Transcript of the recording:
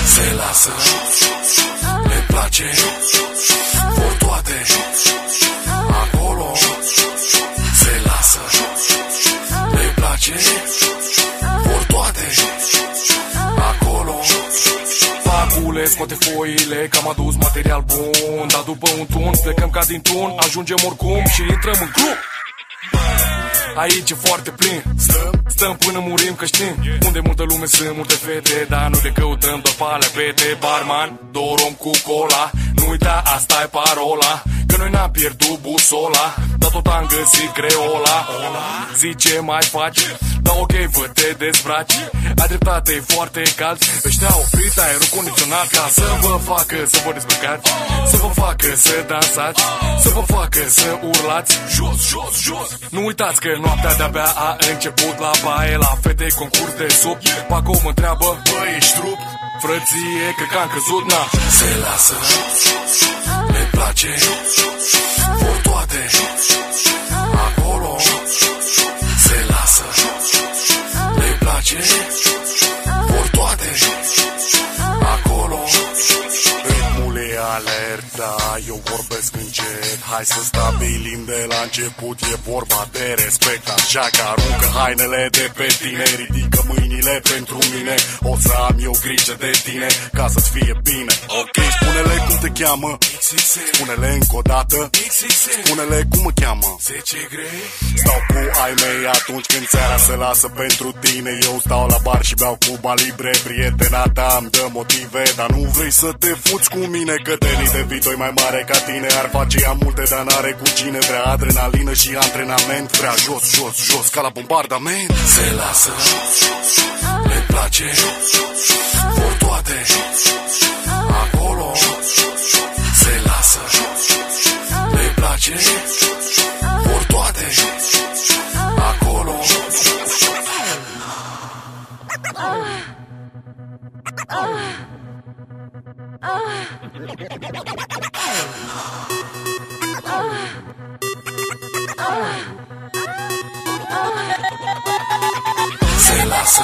Se lasă, le place, vor toate, acolo. Se lasă, le place, vor toate, acolo. Facule, scoate foile, că am adus material bun. Dar după un tun, plecăm ca din tun. Ajungem oricum și intrăm în grup. Aici e foarte plin. Stăm până murim, că știm unde multă lume sunt multe fete, dar noi le căutăm doar pe alea pete. Barman, două rom cu cola, nu uita, asta e parola, că noi n-am pierdut busola, dar tot am găsit creola. Zice, mai faci? Da, ok, vă te dezbraci. Ai dreptate, e foarte cald. Ăștia au oprit aerul condiționat ca să vă facă să vă dezbrăcați, să vă facă să dansați, să vă facă să urlați. Jos, jos, jos. Nu uitați că noaptea de-abia a început. La baie, la fete, concurs de sub. Paco mă întreabă, băi, ești trup? Frăție, cred că am căzut, na. Se lasă, le place, vor toate, acolo. Se lasă, le place, vor toate, acolo. Ritmul e alerta, eu vorbesc încet. Hai să stabilim de la început, e vorba de respect. Așa că aruncă hainele de pe tine, ridică mâinile pentru mine. O să am eu grijă de tine, ca să-ți fie bine. Ok, spune-le cum te cheamă, spune-le încă o dată, spune-le cum mă cheamă. Stau cu ai mei atunci când seara se lasă pentru tine. Eu stau la bar și beau Cuba Libre. Prietena ta îmi dă motive, dar nu vrei să te fuți cu mine, că tenii de vii doi mai mare ca tine. Ar face ea multe, dar n-are cu cine. Vrea adrenalină și antrenament, vrea jos, jos, jos, ca la bombardament. Se lasă, le place, vor toate, acolo. Se lasă, le place, vor toate, acolo. Se lasă,